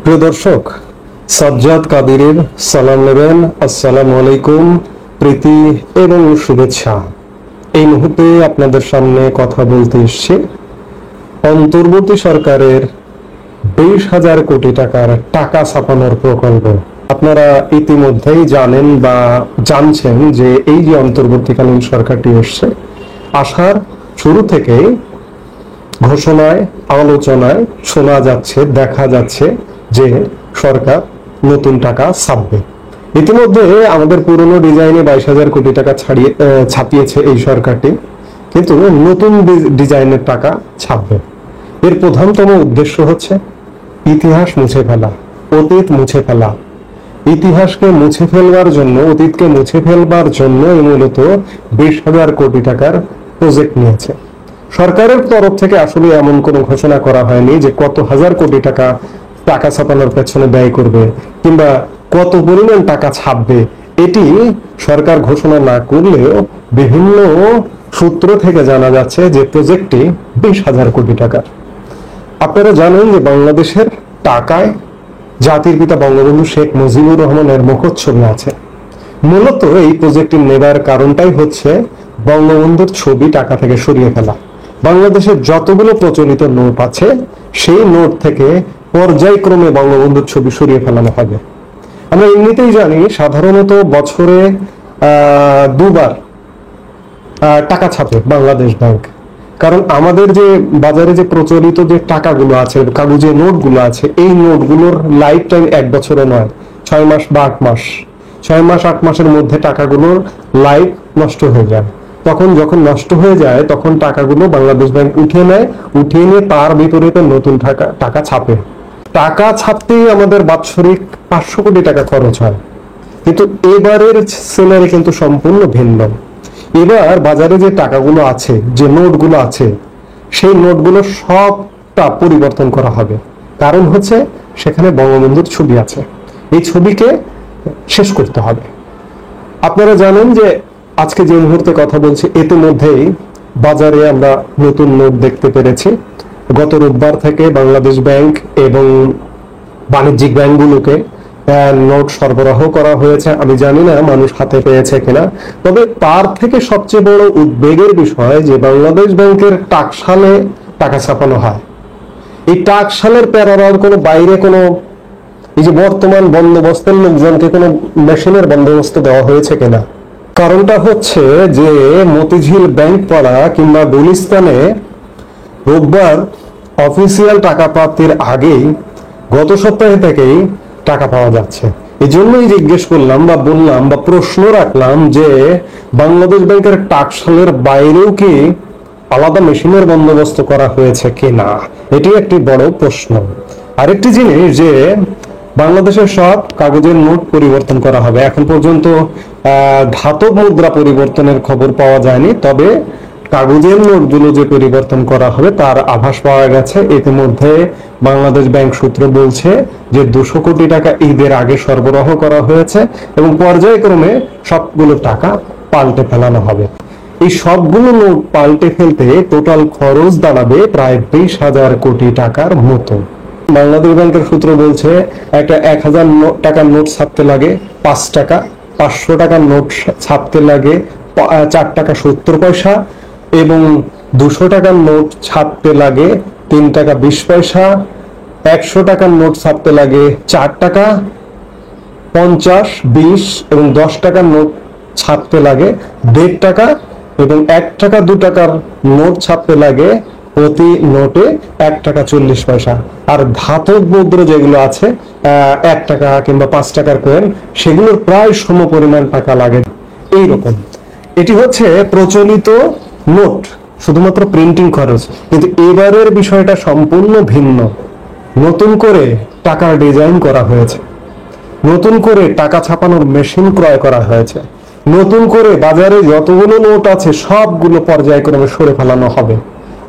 প্রিয় দর্শক, সাজ্জাদ কাদিরের সালাম নেবেন। আসসালামু আলাইকুম, প্রীতি এবং শুভেচ্ছা। এই মুহূর্তে আপনাদের সামনে কথা বলতে এসেছি অন্তর্বর্তী সরকারের 20,000 কোটি টাকার টাকা ছাপানোর প্রকল্প। আপনারা ইতিমধ্যেই জানেন বা জানছেন যে এই যে অন্তর্বর্তীকালীন সরকারটি এসছে, আসার শুরু থেকেই ঘোষণায় আলোচনায় শোনা যাচ্ছে, দেখা যাচ্ছে যে সরকার নতুন টাকা ছাপবে। ইতিমধ্যে আমাদের পুরনো ডিজাইনে 22,000 কোটি টাকা ছাপিয়েছে এই সরকারটি, কিন্তু নতুন ডিজাইনের টাকা ছাপবে। এর প্রধানতম উদ্দেশ্য হচ্ছে ইতিহাস মুছে ফেলা, অতীত মুছে ফেলা। ইতিহাসকে মুছে ফেলবার জন্য, অতীতকে মুছে ফেলবার জন্য মূলত 20,000 কোটি টাকার প্রজেক্ট নিয়েছে। সরকারের তরফ থেকে আসলে এমন কোনো ঘোষণা করা হয়নি যে কত হাজার কোটি টাকা টাকা ছাপানোর পেছনে ব্যয় করবে কিংবা কত পরিমাণ টাকা ছাপবে। এটি সরকার ঘোষণা না করলেও বিভিন্ন সূত্র থেকে জানা যাচ্ছে যে প্রজেক্টটি 20,000 কোটি টাকার। আপনারা জানেন যে বাংলাদেশের টাকায় জাতির পিতা বঙ্গবন্ধু শেখ মুজিবুর রহমানের মুখচ্ছবি আছে। মূলত এই প্রজেক্টটি নেবার কারণটাই হচ্ছে বঙ্গবন্ধুর ছবি টাকা থেকে সরিয়ে ফেলা। বাংলাদেশের যতগুলো প্রচলিত নোট আছে সেই নোট থেকে পর্যায়ক্রমে বঙ্গবন্ধুর ছবি সরিয়ে ফেলানো হবে। আমরা এমনিতেই জানি সাধারণত বছরে দুবার টাকা ছাপে বাংলাদেশ ব্যাংক। কারণ আমাদের যে বাজারে যে প্রচলিত যে টাকাগুলো আছে, কাগজে নোটগুলো আছে, এই নোটগুলোর লাইফ টাইম 1 বছরে নয়, 6 মাস বা 8 মাস। 6 মাস 8 মাসের মধ্যে টাকাগুলোর লাইফ নষ্ট হয়ে যায়। যখন নষ্ট হয়ে যায় তখন টাকাগুলো বাংলাদেশ ব্যাংক উঠিয়ে নিয়ে তার বিপরীতে নতুন টাকা ছাপে। টাকা ছাপতেই আমাদের বাৎসরিক 500 কোটি টাকা খরচ হয়, কিন্তু এবারের সিনারি কিন্তু সম্পূর্ণ ভিন্ন। এবার বাজারে যে টাকাগুলো আছে, যে নোটগুলো আছে, সেই নোটগুলো সবটা পরিবর্তন করা হবে। কারণ হচ্ছে সেখানে বঙ্গবন্ধুর ছবি আছে, এই ছবিকে শেষ করতে হবে। আপনারা জানেন যে আজকে যে মুহূর্তে কথা বলছি ইতিমধ্যেই বাজারে আমরা নতুন নোট দেখতে পেরেছি। গত রোববার থেকে বাংলাদেশ ব্যাংক এবং বাণিজ্যিক ব্যাংকগুলোকে নোট সরবরাহ করা হয়েছে। আমি জানি না মানুষ হাতে পেয়েছে কিনা, তবে তার থেকে সবচেয়ে বড় উদ্বেগের বিষয় যে বাংলাদেশ ব্যাংকের টাকশালে টাকা ছাপানো হয়। এই টাকশালের প্যারার কোনো বাইরে কোনো এই যে বর্তমান বন্দোবস্তের লোকজনকে কোনো মেশিনের বন্দোবস্ত দেওয়া হয়েছে কিনা। কারণটা হচ্ছে যে মতিঝিল ব্যাংক পাড়া কিংবা গুলিস্তানে রোববার অফিসিয়াল টাকা প্রাপ্তির আগেই গত সপ্তাহে থেকেই টাকা পাওয়া যাচ্ছে। এই জন্যই জিজ্ঞেস করলাম বা বললাম বা প্রশ্ন রাখলাম যে বাংলাদেশ ব্যাংকের টাকশালের বাইরেও কি আলাদা মেশিনের বন্দোবস্ত করা হয়েছে কিনা, এটি একটি বড় প্রশ্ন। আরেকটি জিনিস যে বাংলাদেশের সব কাগজের নোট পরিবর্তন করা হবে। এখন পর্যন্ত ধাতব মুদ্রা পরিবর্তনের খবর পাওয়া যায়নি, তবে কাগজের নোটগুলো যে পরিবর্তন করা হবে তার আভাস পাওয়া গেছে। ইতিমধ্যে বাংলাদেশ ব্যাংক সূত্র বলছে যে 200 কোটি টাকা ঈদের আগে সরবরাহ করা হয়েছে এবং পর্যায়ক্রমে সবগুলো টাকা পাল্টে ফেলানো হবে। এই সবগুলো নোট পাল্টে ফেলতে টোটাল খরচ দাঁড়াবে প্রায় 20,000 কোটি টাকার মতো। বাংলাদেশ ব্যাংকের সূত্র বলছে একটা 1,000 টাকার নোট ছাপতে লাগে 5 টাকা, 500 টাকার নোট ছাপতে লাগে 4 টাকা 70 পয়সা এবং 200 টাকার নোট ছাপতে লাগে 3 টাকা 20 পয়সা, 100 টাকার নোট ছাপতে লাগে 4 টাকা 50, 20 এবং 10 টাকার নোট ছাপতে লাগে 1.5 টাকা এবং 1 টাকা 2 টাকার নোট ছাপতে লাগে প্রতি নোটে 1 টাকা 40 পয়সা। আর ধাতব মুদ্রা যেগুলো আছে 1 টাকা কিংবা 5 টাকার কয়েন, সেগুলোর প্রায় সম পরিমাণ টাকা লাগে। এইরকম এটি হচ্ছে প্রচলিত নোট, শুধুমাত্র প্রিন্টিং খরচ। কিন্তু এবারের বিষয়টা সম্পূর্ণ ভিন্ন। নতুন করে টাকার ডিজাইন করা হয়েছে, নতুন করে টাকা ছাপানোর মেশিন ক্রয় করা হয়েছে, নতুন করে বাজারে যতগুলো নোট আছে সবগুলো পর্যায়ক্রমে সরে ফেলানো হবে।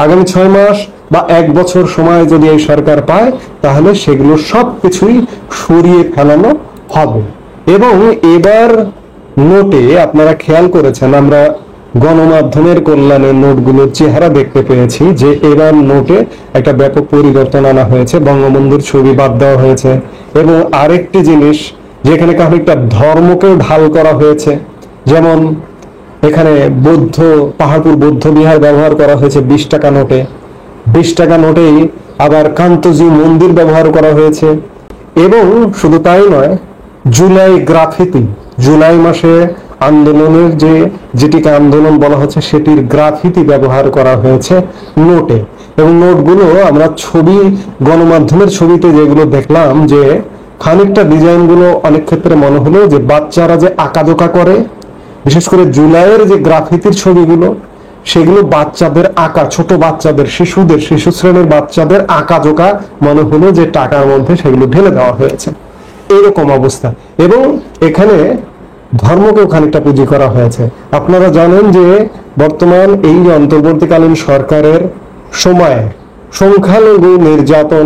আগামী 6 মাস বা 1 বছর সময় যদি এই সরকার পায় তাহলে সেগুলো সবকিছুই সরিয়ে ফেলানো হবে। এবং এবার নোটে আপনারা খেয়াল করেছেন, আমরা গণমাধ্যমের কল্যাণে নোটগুলোর চেহারা দেখতে পেয়েছি যে এবার নোটে একটা ব্যাপক পরিবর্তন আনা হয়েছে, বঙ্গবন্ধুর ছবি বাদ দেওয়া হয়েছে এবং আরেকটি জিনিস যেখানে খানিকটা ধর্মকেও ঢাল করা হয়েছে, যেমন এখানে পাহাড়পুর বৌদ্ধ বিহার ব্যবহার করা হয়েছে 20 টাকা নোটে, 20 টাকা নোটেই আবার কান্তজি মন্দির ব্যবহার করা হয়েছে। এবং শুধু তাই নয়, জুলাই মাসে আন্দোলনের যেটিকে আন্দোলন বলা হচ্ছে সেটির গ্রাফিতি ব্যবহার করা হয়েছে নোটে। এবং নোটগুলো আমরা গণমাধ্যমের ছবিতে যেগুলো দেখলাম, যে খানিকটা ডিজাইনগুলো অনেক ক্ষেত্রে মনে হলো যে বাচ্চারা যে আঁকাজোকা করে, বিশেষ করে জুলাইয়ের যে গ্রাফিতির ছবিগুলো, সেগুলো বাচ্চাদের আঁকা, ছোট বাচ্চাদের, শিশু শ্রেণীর বাচ্চাদের আঁকাজোকা মনে হলো যে টাকার মধ্যে সেগুলো ঢেলে দেওয়া হয়েছে, এরকম অবস্থা। এবং এখানে ধর্মকেও খানিকটা পুঁজি করা হয়েছে। আপনারা জানেন যে বর্তমান এই অন্তর্বর্তীকালীন সরকারের সময়ে সংখ্যালঘু নির্যাতন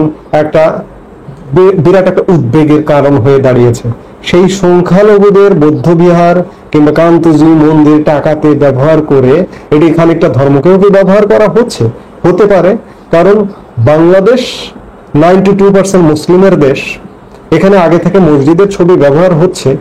বিরাট একটা উদ্বেগের কারণ হয়ে দাঁড়িয়েছে। সেই সংখ্যালঘুদের বৌদ্ধবিহার কিংবা কান্তজি মন্দির টাকাতে ব্যবহার করে এটি খানিকটা ধর্মকেও কি ব্যবহার করা হতে পারে। কারণ বাংলাদেশ 92% মুসলিমের দেশ, এখানে আগে থেকে মসজিদের ছবি ব্যবহার হচ্ছে।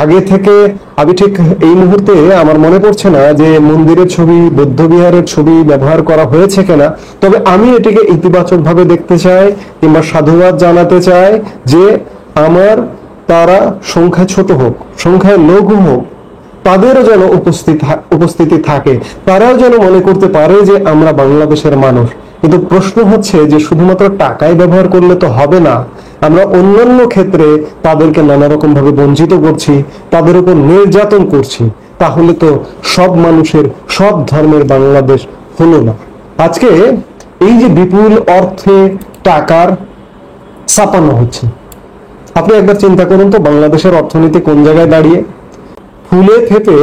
আগে থেকে আমি ঠিক এই মুহূর্তে আমার মনে পড়ছে না যে মন্দিরের ছবি, বৌদ্ধবিহারের ছবি ব্যবহার করা হয়েছে কিনা। তবে আমি এটিকে ইতিবাচক ভাবে দেখতে চাই কিংবা সাধুবাদ জানাতে চাই যে তারা সংখ্যা ছোট হোক, সংখ্যায় লঘু হোক, তাদেরও যেন উপস্থিতি থাকে, তারাও যেন মনে করতে পারে যে আমরা বাংলাদেশের মানুষ। কিন্তু প্রশ্ন হচ্ছে যে শুধুমাত্র টাকায় ব্যবহার করলে তো হবে না, আমরা অন্যান্য ক্ষেত্রে তাদেরকে নানা রকম ভাবে বঞ্চিত করছি, তাদের উপর নির্যাতন করছি, তাহলে তো সব মানুষের, সব ধর্মের বাংলাদেশ হলো না। আজকে এই যে বিপুল অর্থে টাকার ছাপানো হচ্ছে, আপনি একবার চিন্তা করুন তো বাংলাদেশের অর্থনীতি কোন জায়গায় দাঁড়িয়ে। ফুলে ফেপে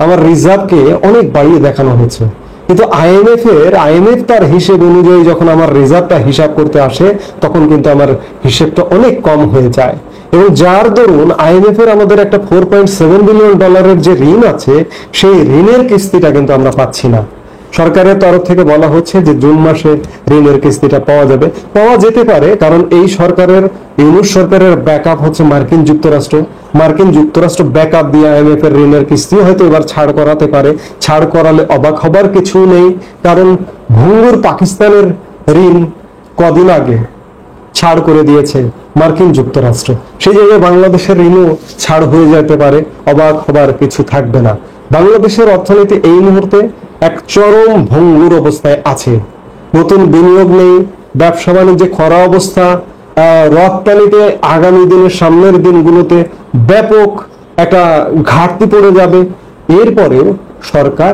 আমার রিজার্ভকে অনেক বাড়িয়ে দেখানো হচ্ছে, কিন্তু আইএমএফ তার হিসেব অনুযায়ী যখন আমার রিজার্ভটা হিসাব করতে আসে তখন কিন্তু আমার হিসেবটা অনেক কম হয়ে যায়। এবং যার দরুন আইএমএফ এর আমাদের একটা $4.7 বিলিয়ন যে ঋণ আছে, সেই ঋণের কিস্তিটা কিন্তু আমরা পাচ্ছি না। সরকারের তরফ থেকে বলা হচ্ছে যে জুন মাসে ঋণের কিস্তিটা পাওয়া যেতে পারে, কারণ এই ইউনূস সরকারের ব্যাকআপ হচ্ছে মার্কিন যুক্তরাষ্ট্র ব্যাকআপ দিয়ে আইএমএফ এর ঋণের কিস্তি হয়তো এবার ছাড় করাতে পারে। ছাড় করালে অবাক হবার কিছু নেই, কারণ ভঙ্গুর পাকিস্তানের ঋণ কদিন আগে ছাড় করে দিয়েছে মার্কিন যুক্তরাষ্ট্র, সেই জায়গায় বাংলাদেশের ঋণও ছাড় হয়ে যেতে পারে, অবাক হবার কিছু থাকবে না। বাংলাদেশের অর্থনীতি এই মুহূর্তে এক চরম ভঙ্গুর অবস্থায় আছে, নতুন বিনিয়োগ নেই, ব্যবসা বাণিজ্যে খরা অবস্থা, রপ্তানিতে আগামী দিনের সামনের দিনগুলোতে ব্যাপক একটা ঘাটতি পড়ে যাবে। এরপরেও সরকার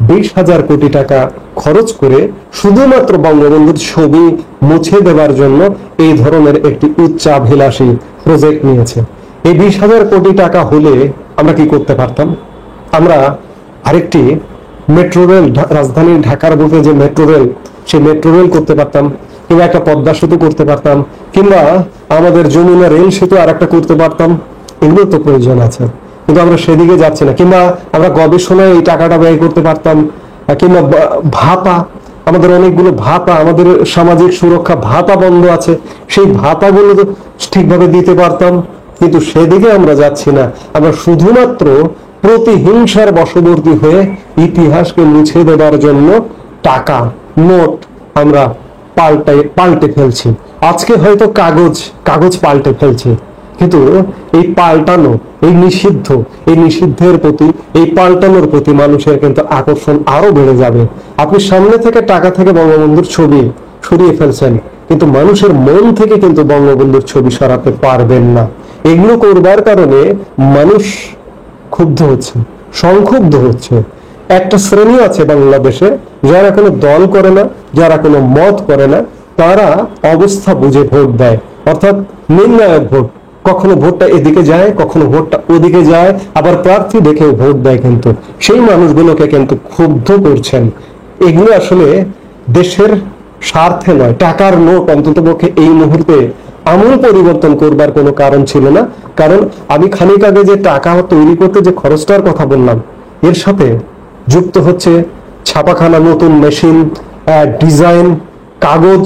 20,000 কোটি টাকা খরচ করে শুধুমাত্র বঙ্গবন্ধুর ছবি মুছে দেওয়ার জন্য এই ধরনের একটি উচ্চাভিলাষী প্রজেক্ট নিয়েছে। এই 20,000 কোটি টাকা হলে আমরা কি করতে পারতাম? আমরা আরেকটি মেট্রো রেল, রাজধানী ঢাকার বুকে যে সেই মেট্রো রেল করতে পারতাম, কিংবা একটা পদ্মা সেতু করতে পারতাম, কিংবা আমাদের যমুনা রেল সেতু আর একটা করতে পারতাম। এগুলো তো প্রয়োজন আছে, কিন্তু আমরা সেদিকে যাচ্ছি না। কিংবা আমরা গবেষণায় এই টাকাটা ব্যয় করতে পারতাম, কিংবা ভাতা, আমাদের অনেকগুলো ভাতা, আমাদের সামাজিক সুরক্ষা ভাতা বন্ধ আছে, সেই ভাতাগুলো তো ঠিকভাবে দিতে পারতাম, কিন্তু সেদিকে আমরা যাচ্ছি না। আমরা শুধুমাত্র প্রতিহিংসার বশবর্তী হয়ে ইতিহাসকে মুছে দেওয়ার জন্য টাকা, নোট আমরা পাল্টে ফেলছি। আজকে হয়তো কাগজ পাল্টে ফেলছি, কিন্তু এই পাল্টানো, এই নিষিদ্ধের প্রতি, এই পাল্টানোর প্রতি মানুষের কিন্তু আকর্ষণ আরো বেড়ে যাবে। আপনি সামনে থেকে টাকা থেকে বঙ্গবন্ধুর ছবি সরিয়ে ফেলছেন, কিন্তু মানুষের মন থেকে কিন্তু বঙ্গবন্ধুর ছবি সরাতে পারবেন না। এগুলো করবার কারণে মানুষ ক্ষুব্ধ হচ্ছে, সংক্ষুব্ধ হচ্ছে। একটা শ্রেণী আছে বাংলাদেশে যারা কোনো দল করে না, যারা কোনো মত করে না, তারা অবস্থা বুঝে ভোট দেয়, অর্থাৎ নির্ণায়ক ভোট। কখনো ভোটটা এদিকে যায়, কখনো ভোটটা ওদিকে যায়, আবার প্রার্থী দেখেও ভোট দেয়। কিন্তু সেই মানুষগুলোকে কিন্তু ক্ষুব্ধ করছেন। এগুলো আসলে দেশের স্বার্থে নয়। টাকার নোট অন্ততপক্ষে এই মুহূর্তে আমূল পরিবর্তন করবার কোনো কারণ ছিল না। কারণ আমি খানিক আগে যে টাকা তৈরি করতে যে খরচটার কথা বললাম, এর সাথে যুক্ত হচ্ছে ছাপাখানা, নতুন মেশিন, ডিজাইন, কাগজ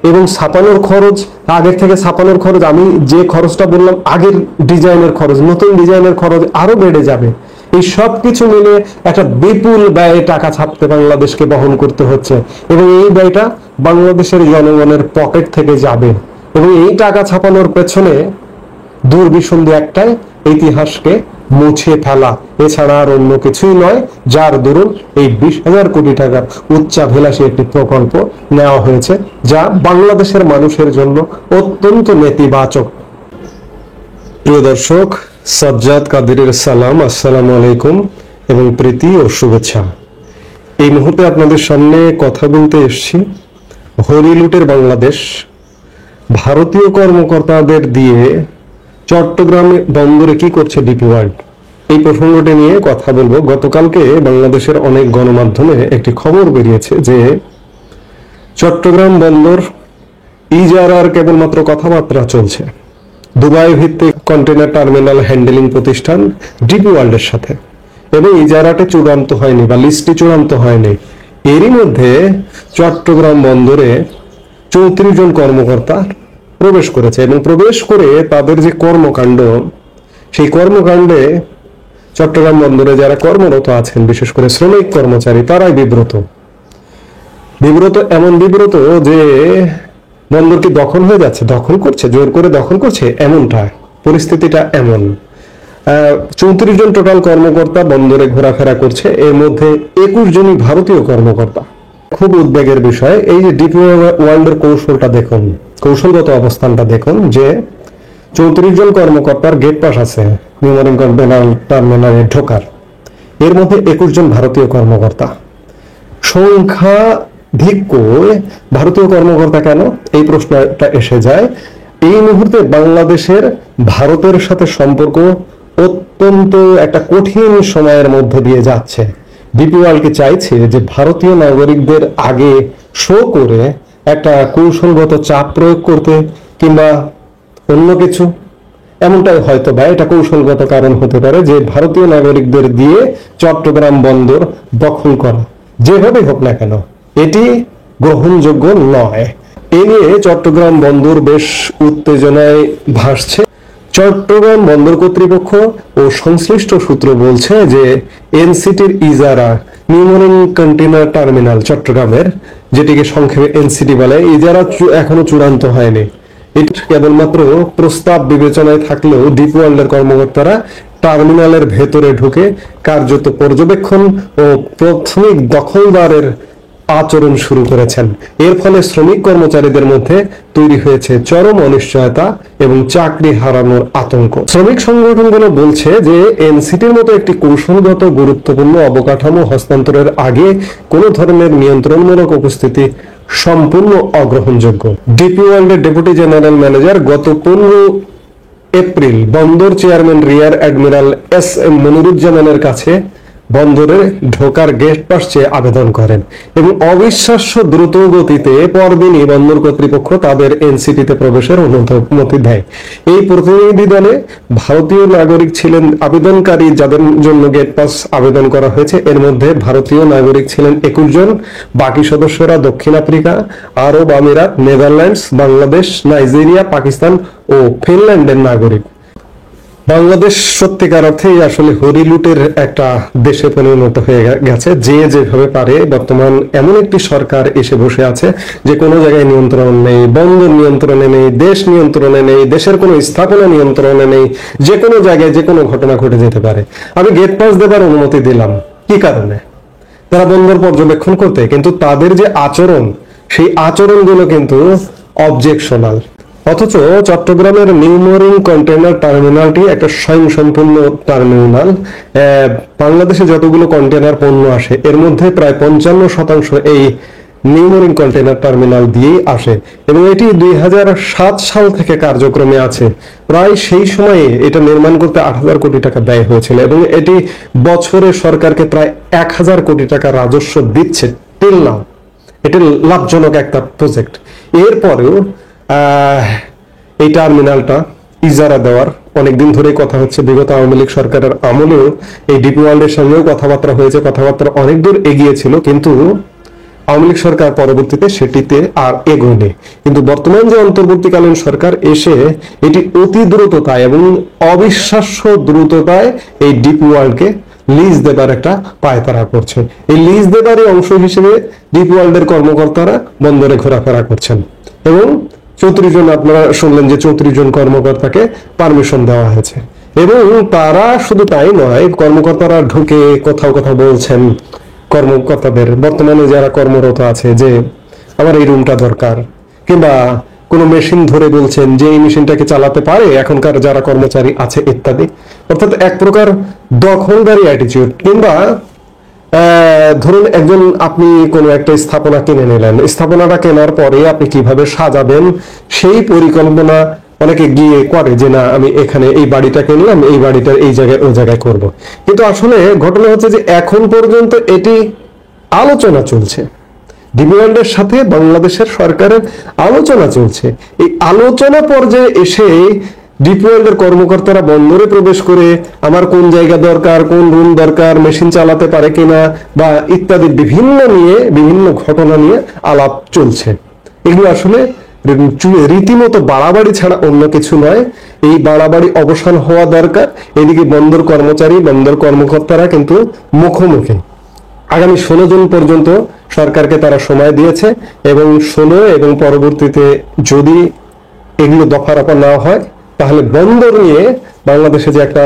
এবং ছাপানোর খরচ। আগের থেকে ছাপানোর খরচ, আমি যে খরচটা বললাম আগের ডিজাইনের খরচ, নতুন ডিজাইনের খরচ আরো বেড়ে যাবে। এই সব কিছু মিলে একটা বিপুল ব্যয় টাকা ছাপতে বাংলাদেশকে বহন করতে হচ্ছে, এবং এই ব্যয়টা বাংলাদেশের জনগণের পকেট থেকে যাবে। এবং এই টাকা ছাপানোর পেছনে দুর্বিসন্ধি একটাই, ইতিহাসকে মুছে ফেলা, এছাড়া আর অন্য কিছুই নয়। যার দরুন এই 20,000 কোটি টাকার উচ্চাভিলাষী একটি প্রকল্প নেওয়া হয়েছে, যা বাংলাদেশের মানুষের জন্য অত্যন্ত নেতিবাচক। প্রিয় দর্শক, সাজ্জাদ কাদেরের সালাম, আসসালামু আলাইকুম এবং প্রীতি ও শুভেচ্ছা। এই মুহূর্তে আপনাদের সামনে কথা বলতে এসেছি হরিলুটের বাংলাদেশ, ভারতীয় কর্মকর্তাদের দিয়ে চট্টগ্রাম বন্দরে কি করছে ডিপি ওয়ার্ল্ড, এই প্রসঙ্গটি নিয়ে কথা বলবো। গতকালকে বাংলাদেশের অনেক গণমাধ্যমে একটি খবর বেরিয়েছে যে চট্টগ্রাম বন্দর ইজারার কেবলমাত্র কথাবার্তা চলছে দুবাই ভিত্তিক কন্টেনার টার্মিনাল হ্যান্ডেলিং প্রতিষ্ঠান ডিপি ওয়ার্ল্ডের সাথে, এবং ইজারাটি চূড়ান্ত হয়নি বা লিস্টটি চূড়ান্ত হয়নি। এরই মধ্যে চট্টগ্রাম বন্দরে 34 জন কর্মকর্তা প্রবেশ করেছে, এবং প্রবেশ করে তাদের যে কর্মকাণ্ড, সেই কর্মকাণ্ডে চট্টগ্রাম বন্দরে যারা কর্মরত আছেন, বিশেষ করে শ্রমিক কর্মচারী, তারাই বিব্রত। এমন বিব্রত যে বন্দর কি দখল হয়ে যাচ্ছে, দখল করছে, জোর করে দখল করছে, এমনটা পরিস্থিতিটা এমন। 34 জন টোটাল কর্মকর্তা বন্দরে ঘোরাফেরা করছে, এর মধ্যে 21 জনই ভারতীয় কর্মকর্তা। খুব উদ্বেগের বিষয়। এই যে ডিপি ওয়ার্ল্ডের কৌশলটা দেখুন, কৌশলগত অবস্থানটা দেখুন, যে 34 জন কর্মকর্তার গেট পাস আছে নিউমারিং কন্টেনার টার্মিনালে ঢোকার, এর মধ্যে 21 জন ভারতীয় কর্মকর্তা। সংখ্যাধিক্য ভারতীয় কর্মকর্তা কেন, এই প্রশ্নটা এসে যায়। এই মুহূর্তে বাংলাদেশের ভারতের সাথে সম্পর্ক অত্যন্ত একটা কঠিন সময়ের মধ্যে দিয়ে যাচ্ছে। ডিপি ওয়ার্ল্ডকে চাইছে যে ভারতীয় নাগরিকদের আগে শো করে একটা কৌশলগত চাপ প্রয়োগ করতে, কিংবা অন্য কিছু, এমনটাই হয়তো বা এটা কৌশলগত কারণ হতে পারে, যে ভারতীয় নাগরিকদের দিয়ে চট্টগ্রাম বন্দর দখল করা। যেভাবে হোক না কেন, এটি গ্রহণযোগ্য নয়। এ নিয়ে চট্টগ্রাম বন্দর বেশ উত্তেজনায় ভাসছে। চট্টগ্রাম বন্দর কর্তৃপক্ষ ও সংশ্লিষ্ট সূত্র বলছে যে এনসিটির ইজারা, নিউমারিং কন্টেনার টার্মিনাল চট্টগ্রামের, যেটিকে সংক্ষেপে এনসিটি বলে, ইজারা এখনো চূড়ান্ত হয়নি। এটি কেবলমাত্র প্রস্তাব বিবেচনায় থাকলেও ডিপি ওয়ার্ল্ডের কর্মকর্তারা টার্মিনালের ভেতরে ঢুকে কার্যত পর্যবেক্ষণ ও প্রাথমিক দখলদারের আচরণ শুরু করেছেন। এর ফলে শ্রমিক কর্মচারীদের মধ্যে তৈরি হয়েছে চরম অনিশ্চয়তা এবং চাকরি হারানোর আতঙ্ক। শ্রমিক সংগঠনগুলো বলছে যে এনসিটির মতো একটি কৌশলগত গুরুত্বপূর্ণ অবকাঠামো হস্তান্তরের আগে কোনো ধরনের নিয়ন্ত্রণমূলক উপস্থিতি সম্পূর্ণ অগ্রহণযোগ্য। ডিপি ওয়ার্ল্ডের ডেপুটি জেনারেল ম্যানেজার গত 15 এপ্রিল বন্দর চেয়ারম্যান রিয়ার অ্যাডমিরাল এস.এম. মনিরুজ্জামানের কাছে বন্দরে ঢোকার গেট পাস চেয়ে আবেদন করেন, এবং অবিশ্বাস্য দ্রুত গতিতে পরদিনই বন্দর কর্তৃপক্ষ তাদের এনসিটিতে প্রবেশের অনুমতি দেয়। এই প্রতিনিধি দলে ভারতীয় নাগরিক ছিলেন আবেদনকারী, যাদের জন্য গেট পাস আবেদন করা হয়েছে। এর মধ্যে ভারতীয় নাগরিক ছিলেন 21 জন, বাকি সদস্যরা দক্ষিণ আফ্রিকা, আরব আমিরাত, নেদারল্যান্ডস, বাংলাদেশ, নাইজেরিয়া, পাকিস্তান ও ফিনল্যান্ডের নাগরিক। বাংলাদেশ সত্যিকার অর্থেই আসলে হরিলুটের একটা দেশে পরিণত হয়ে গেছে। যে যেভাবে পারে, বর্তমান এমন একটি সরকার এসে বসে আছে যে কোনো জায়গায় নিয়ন্ত্রণ নেই, বন্দর নিয়ন্ত্রণে নেই, দেশ নিয়ন্ত্রণে নেই, দেশের কোনো স্থাপনা নিয়ন্ত্রণে নেই, যে কোনো জায়গায় যে কোনো ঘটনা ঘটে যেতে পারে। আমি গেট পাস দেবার অনুমতি দিলাম, কি কারণে? তারা বন্দর পর্যবেক্ষণ করতে, কিন্তু তাদের যে আচরণ, সেই আচরণগুলো কিন্তু অবজেকশনাল। অথচ চট্টগ্রামের নিউমারিং কন্টেনার টার্মিনালটি একটা স্বয়ংসম্পূর্ণ টার্মিনাল। বাংলাদেশে যতগুলো কন্টেনার পণ্য আসে, এর মধ্যে প্রায় 55% এই নিউমারিং কন্টেনার টার্মিনাল দিয়েই আসে, এবং এটি 2007 সাল থেকে কার্যক্রমে আছে। প্রায় সেই সময়ে এটা নির্মাণ করতে 8,000 কোটি টাকা ব্যয় হয়েছিল, এবং এটি বছরে সরকারকে প্রায় 1,000 কোটি টাকা রাজস্ব দিচ্ছে টিল নাও। এটি লাভজনক একটা প্রজেক্ট। এরপরেও এই টার্মিনালটা ইজারা দেওয়ার অনেকদিন ধরে কথা হচ্ছে। বিগত আওয়ামী লীগ সরকারের আমলেও এই ডিপি ওয়ার্ল্ডের সঙ্গেও কথাবার্তা হয়েছে, কথাবার্তা অনেক দূর এগিয়েছিল, কিন্তু আওয়ামী লীগ সরকার পরবর্তীতে সেটিতে আর এগোয়নি। কিন্তু বর্তমান যে অন্তর্বর্তীকালীন সরকার এসে এটি অতি দ্রুততায় এবং অবিশ্বাস্য দ্রুততায় এই ডিপি ওয়ার্ল্ডকে লিজ দেবার একটা পায়তারা করছে। এই লিজ দেবারই অংশ হিসেবে ডিপি ওয়ার্ল্ডের কর্মকর্তারা বন্দরে ঘোরাফেরা করছেন এবং 34 জন, আপনারা শুনলেন যে 34 জন কর্মকর্তাকে পারমিশন দেওয়া হয়েছে। এবং তারা শুধু তাই নয়, কর্মকর্তারা ঢুকে কোথাও কোথাও বলছেন কর্মকর্তাদের, বর্তমানে যারা কর্মরত আছে, যে আমার এই রুমটা দরকার, কিংবা কোনো মেশিন ধরে বলছেন যে এই মেশিনটাকে চালাতে পারে এখনকার যারা কর্মচারী আছে ইত্যাদি। অর্থাৎ এক প্রকার দখলদারি অ্যাটিটিউড। কিংবা ধরুন একজন, আপনি কোনো একটা স্থাপনা কিনে নিলেন, স্থাপনাটা কেনার পরে আপনি কিভাবে সাজাবেন সেই পরিকল্পনা অনেকে গিয়ে করে, যে না আমি এখানে এই বাড়িটা কিনলাম, এই বাড়িটার এই জায়গায় ওই জায়গায় করব। কিন্তু আসলে ঘটনা হচ্ছে যে এখন পর্যন্ত এটি আলোচনা চলছে, ডিপি ওয়ার্ল্ডের সাথে বাংলাদেশের সরকারের আলোচনা চলছে। এই আলোচনা পর্যায়ে এসে ডিপি ওয়ার্ল্ডের কর্মকর্তারা বন্দরে প্রবেশ করে আমার কোন জায়গা দরকার, কোন রুম দরকার, মেশিন চালাতে পারে কিনা বা ইত্যাদি বিভিন্ন ঘটনা নিয়ে আলাপ চলছে। এগুলো আসলে রীতিমতো বাড়াবাড়ি ছাড়া অন্য কিছু নয়। এই বাড়াবাড়ি অবসান হওয়া দরকার। এদিকে বন্দর কর্মচারী, বন্দর কর্মকর্তারা কিন্তু মুখোমুখি। আগামী 16 জুন পর্যন্ত সরকারকে তারা সময় দিয়েছে এবং 16 এবং পরবর্তীতে যদি এগুলো দফারফা না হয় তাহলে বন্দর নিয়ে বাংলাদেশে যে একটা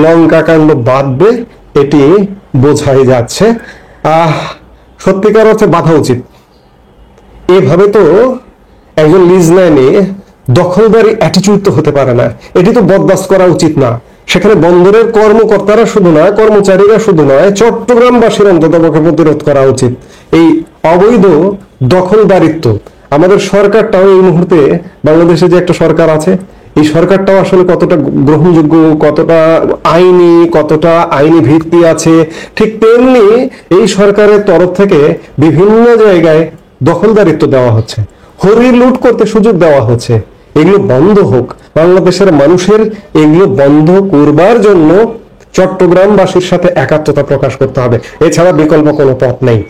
লঙ্কাকাণ্ড বাঁধবে এটি বোঝাই যাচ্ছে। সত্যিকার অর্থে বাধা উচিত। এভাবে তো একজন লিজ নেয়নি দখলদারি অ্যাটিটিউড তো হতে পারে না। এটি তো বরদাস্ত করা উচিত না। সেখানে বন্দরের কর্মকর্তারা শুধু নয়, কর্মচারীরা শুধু নয়, চট্টগ্রামবাসীর অন্ততপক্ষে প্রতিরোধ করা উচিত এই অবৈধ দখলদারিত্ব। আমাদের সরকারটাও এই মুহূর্তে, বাংলাদেশে যে একটা সরকার আছে, এই সরকারটাও আসলে কতটা গ্রহণযোগ্য, কতটা আইনি ভিত্তি আছে, ঠিক তেমনি এই সরকারের তরফ থেকে বিভিন্ন জায়গায় দখলদারিত্ব দেওয়া হচ্ছে, হরি লুট করতে সুযোগ দেওয়া হচ্ছে। এগুলো বন্ধ হোক। বাংলাদেশের মানুষের এগুলো বন্ধ করবার জন্য চট্টগ্রামবাসীর সাথে একাত্মতা প্রকাশ করতে হবে, এছাড়া বিকল্প কোনো পথ নেই।